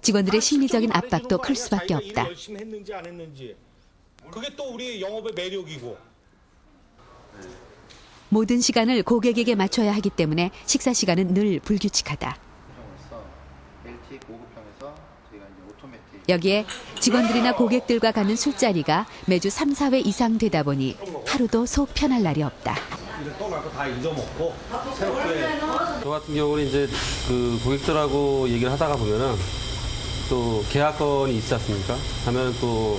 직원들의 심리적인 압박도 클 수밖에 없다. 열심히 했는지 안 했는지. 그게 또 우리 영업의 매력이고. 모든 시간을 고객에게 맞춰야 하기 때문에 식사 시간은 늘 불규칙하다. 여기에 직원들이나 고객들과 가는 술자리가 매주 3, 4회 이상 되다 보니 하루도 속 편할 날이 없다. 떠나고 다 잊어먹고 새롭게. 저 같은 경우는 이제 그 고객들하고 얘기를 하다가 보면은 또 계약건이 있지 않습니까? 하면 또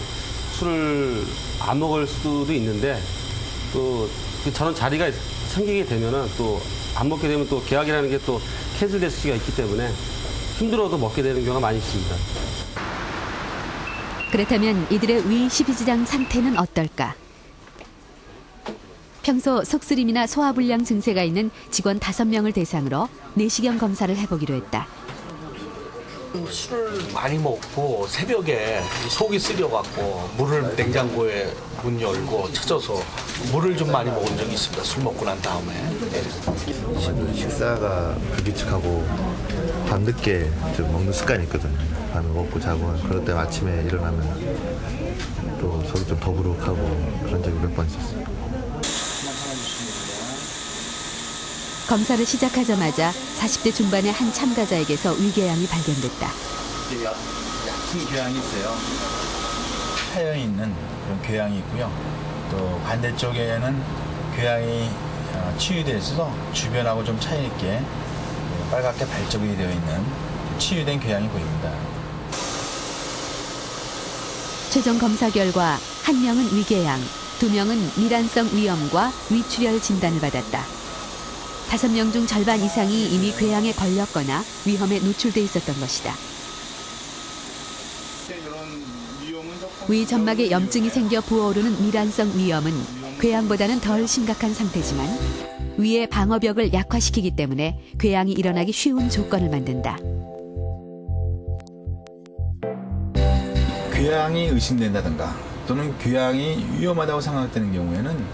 술을 안 먹을 수도 있는데 또 저런 자리가 생기게 되면은 또 안 먹게 되면 또 계약이라는 게 또 캔슬될 수가 있기 때문에 힘들어도 먹게 되는 경우가 많이 있습니다. 그렇다면 이들의 위 12지장 상태는 어떨까? 평소 속쓰림이나 소화불량 증세가 있는 직원 5명을 대상으로 내시경 검사를 해보기로 했다. 술을 많이 먹고 새벽에 속이 쓰려갖고 물을 냉장고에 문 열고 찾아서 물을 좀 많이 먹은 적이 있습니다. 술 먹고 난 다음에. 식사가 불규칙하고 밤늦게 좀 먹는 습관이 있거든요. 밤에 먹고 자고 그럴 때 아침에 일어나면 또 속이 좀 더부룩하고 그런 적이 몇 번 있었어요. 검사를 시작하자마자 40대 중반의 한 참가자에게서 위궤양이 발견됐다. 얕은 궤양이 있어요. 파여 있는 그런 궤양이 있고요. 또 반대쪽에는 궤양이 치유되어 있어서 주변하고 좀 차이 있게 빨갛게 발적이 되어 있는 치유된 궤양이 보입니다. 최종 검사 결과 1명은 위궤양, 2명은 미란성 위염과 위출혈 진단을 받았다. 5명 중 절반 이상이 이미 궤양에 걸렸거나 위험에 노출돼 있었던 것이다. 위 점막에 염증이 생겨 부어오르는 미란성 위염은 궤양보다는 덜 심각한 상태지만 위의 방어벽을 약화시키기 때문에 궤양이 일어나기 쉬운 조건을 만든다. 궤양이 의심된다든가 또는 궤양이 위험하다고 생각되는 경우에는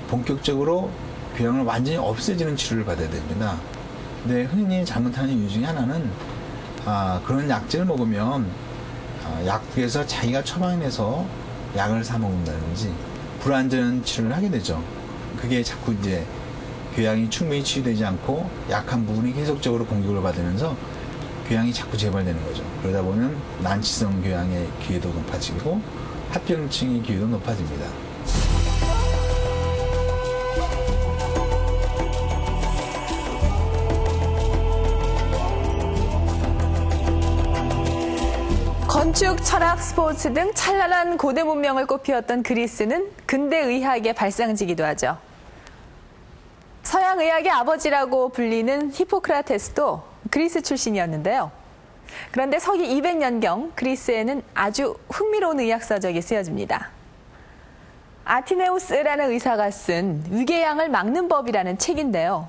본격적으로 궤양을 완전히 없애지는 치료를 받아야 됩니다. 근데 흔히 잘못하는 이유 중에 하나는 그런 약제를 먹으면 약국에서 자기가 처방해서 약을 사 먹는다든지 불완전한 치료를 하게 되죠. 그게 자꾸 이제 궤양이 충분히 치유되지 않고 약한 부분이 계속적으로 공격을 받으면서 궤양이 자꾸 재발되는 거죠. 그러다 보면 난치성 궤양의 기회도 높아지고 합병증의 기회도 높아집니다. 건축, 철학, 스포츠 등 찬란한 고대 문명을 꽃피웠던 그리스는 근대 의학의 발상지기도 하죠. 서양 의학의 아버지라고 불리는 히포크라테스도 그리스 출신이었는데요. 그런데 서기 200년경 그리스에는 아주 흥미로운 의학서적이 쓰여집니다. 아티네우스라는 의사가 쓴 위궤양을 막는 법이라는 책인데요.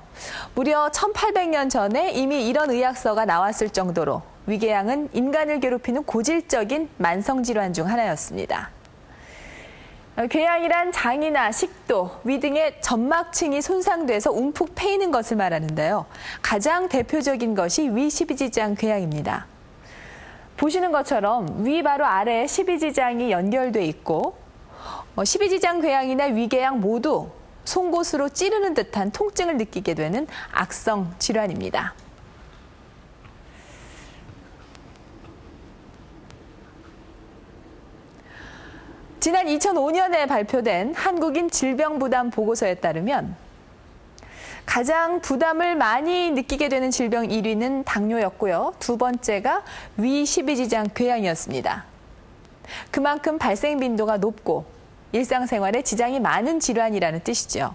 무려 1800년 전에 이미 이런 의학서가 나왔을 정도로 위궤양은 인간을 괴롭히는 고질적인 만성질환 중 하나였습니다. 궤양이란 장이나 식도, 위 등의 점막층이 손상돼서 움푹 패이는 것을 말하는데요. 가장 대표적인 것이 위 12지장 궤양입니다. 보시는 것처럼 위 바로 아래에 12지장이 연결돼 있고 12지장 궤양이나 위궤양 모두 송곳으로 찌르는 듯한 통증을 느끼게 되는 악성 질환입니다. 지난 2005년에 발표된 한국인 질병부담 보고서에 따르면 가장 부담을 많이 느끼게 되는 질병 1위는 당뇨였고요. 2번째가 위 12지장 궤양이었습니다. 그만큼 발생 빈도가 높고 일상생활에 지장이 많은 질환이라는 뜻이죠.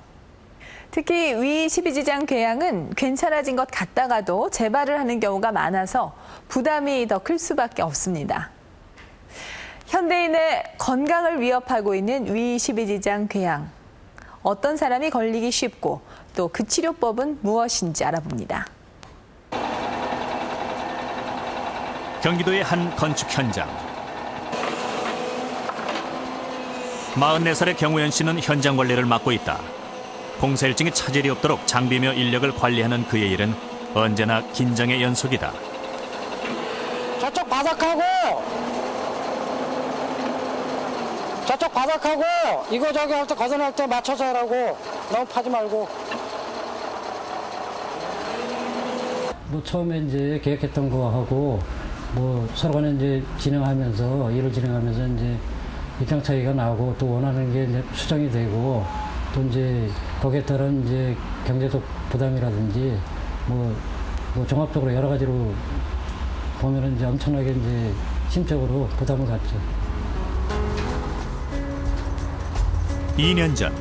특히 위 12지장 궤양은 괜찮아진 것 같다가도 재발을 하는 경우가 많아서 부담이 더 클 수밖에 없습니다. 현대인의 건강을 위협하고 있는 위 12지장 궤양. 어떤 사람이 걸리기 쉽고 또 그 치료법은 무엇인지 알아봅니다. 경기도의 한 건축 현장. 44살의 경우연 씨는 현장 관리를 맡고 있다. 공사 일정에 차질이 없도록 장비며 인력을 관리하는 그의 일은 언제나 긴장의 연속이다. 저쪽 저쪽 바닥하고 이거 저기 할 때 걷어낼 때 맞춰서 하라고. 너무 파지 말고. 뭐 처음에 이제 계획했던 거하고 뭐 서로 간에 이제 일을 진행하면서 이제 입장 차이가 나고 또 원하는 게 이제 수정이 되고 또 이제 거기에 따른 이제 경제적 부담이라든지 뭐 종합적으로 여러 가지로 보면은 이제 엄청나게 이제 심적으로 부담을 갖죠. 2년 전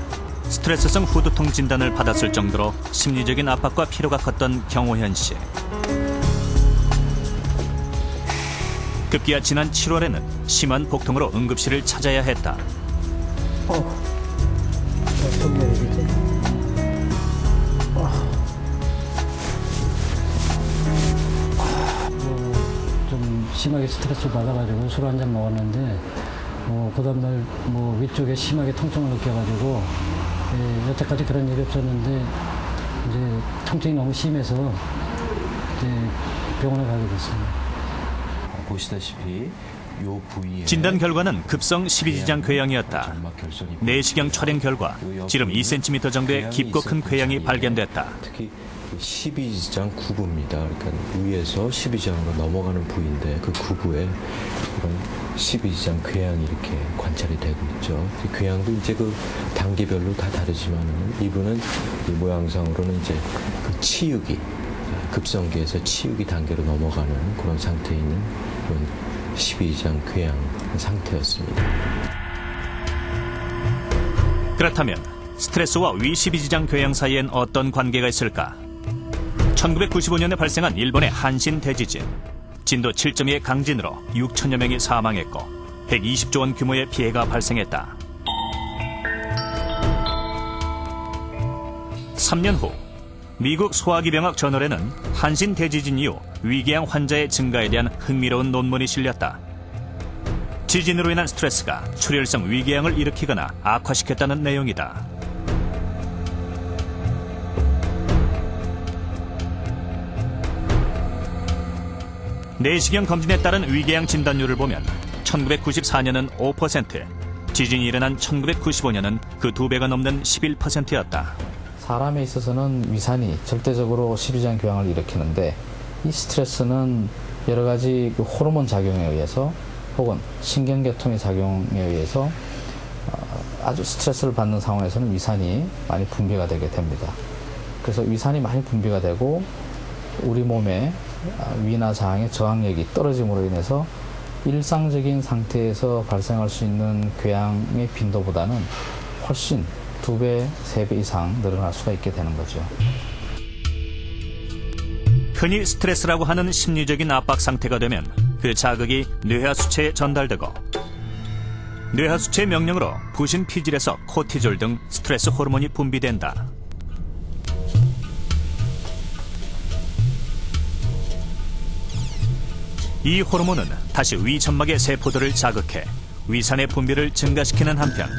스트레스성 후두통 진단을 받았을 정도로 심리적인 압박과 피로가 컸던 경호현 씨. 급기야 지난 7월에는 심한 복통으로 응급실을 찾아야 했다. 좀 심하게 스트레스를 받아가지고 술 한 잔 먹었는데 그 다음날 위쪽에 심하게 통증을 느껴가지고 여태까지 그런 일이 없었는데 이제 통증이 너무 심해서 이제 병원에 가게 됐습니다. 보시다시피 요 부위에 진단 결과는 급성 12지장 궤양이었다. 내시경 촬영 결과 지름 2cm 정도의 깊고 큰 궤양이 발견됐다. 특히 12지장 구부입니다. 그러니까 위에서 12지장으로 넘어가는 부위인데 그 구부에 이런 12지장 궤양이 이렇게 관찰이 되고 있죠. 그 궤양도 이제 그 단계별로 다 다르지만 이분은 이 모양상으로는 이제 그 치유기, 급성기에서 치유기 단계로 넘어가는 그런 상태에 있는 그런 12지장 궤양 상태였습니다. 그렇다면 스트레스와 위 12지장 궤양 사이엔 어떤 관계가 있을까? 1995년에 발생한 일본의 한신 대지진. 진도 7.2의 강진으로 6천여 명이 사망했고 120조 원 규모의 피해가 발생했다. 3년 후 미국 소화기병학 저널에는 한신 대지진 이후 위궤양 환자의 증가에 대한 흥미로운 논문이 실렸다. 지진으로 인한 스트레스가 출혈성 위궤양을 일으키거나 악화시켰다는 내용이다. 내시경 검진에 따른 위궤양 진단율을 보면 1994년은 5%, 지진이 일어난 1995년은 그 2배가 넘는 11%였다. 사람에 있어서는 위산이 절대적으로 12지장 궤양을 일으키는데 이 스트레스는 여러 가지 그 호르몬 작용에 의해서 혹은 신경계통의 작용에 의해서 아주 스트레스를 받는 상황에서는 위산이 많이 분비가 되게 됩니다. 그래서 위산이 많이 분비가 되고 우리 몸의 위나 장의 저항력이 떨어짐으로 인해서 일상적인 상태에서 발생할 수 있는 궤양의 빈도보다는 훨씬 2배, 3배 이상 늘어날 수가 있게 되는 거죠. 흔히 스트레스라고 하는 심리적인 압박 상태가 되면 그 자극이 뇌하수체에 전달되고 뇌하수체의 명령으로 부신 피질에서 코티졸 등 스트레스 호르몬이 분비된다. 이 호르몬은 다시 위 점막의 세포들을 자극해 위산의 분비를 증가시키는 한편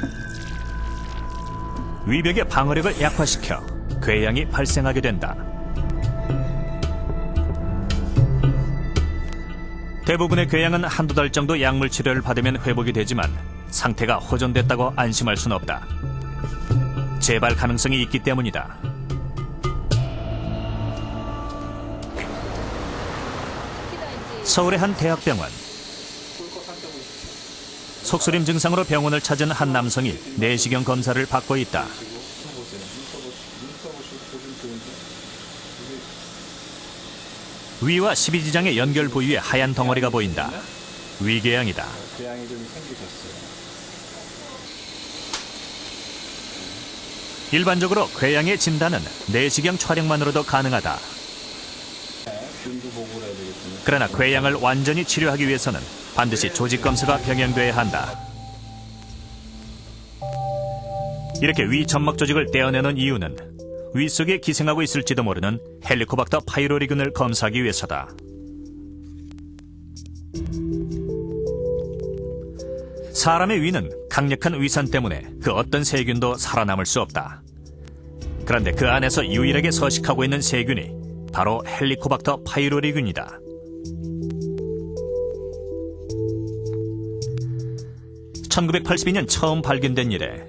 위벽의 방어력을 약화시켜 궤양이 발생하게 된다. 대부분의 궤양은 한두 달 정도 약물 치료를 받으면 회복이 되지만 상태가 호전됐다고 안심할 수는 없다. 재발 가능성이 있기 때문이다. 서울의 한 대학병원. 속쓰림 증상으로 병원을 찾은 한 남성이 내시경 검사를 받고 있다. 위와 12지장의 연결 부위에 하얀 덩어리가 보인다. 위궤양이다. 일반적으로 궤양의 진단은 내시경 촬영만으로도 가능하다. 그러나 궤양을 완전히 치료하기 위해서는 반드시 조직 검사가 병행돼야 한다. 이렇게 위 점막 조직을 떼어내는 이유는 위 속에 기생하고 있을지도 모르는 헬리코박터 파이로리균을 검사하기 위해서다. 사람의 위는 강력한 위산 때문에 그 어떤 세균도 살아남을 수 없다. 그런데 그 안에서 유일하게 서식하고 있는 세균이 바로 헬리코박터 파이로리균이다. (1982년) 처음 발견된 이래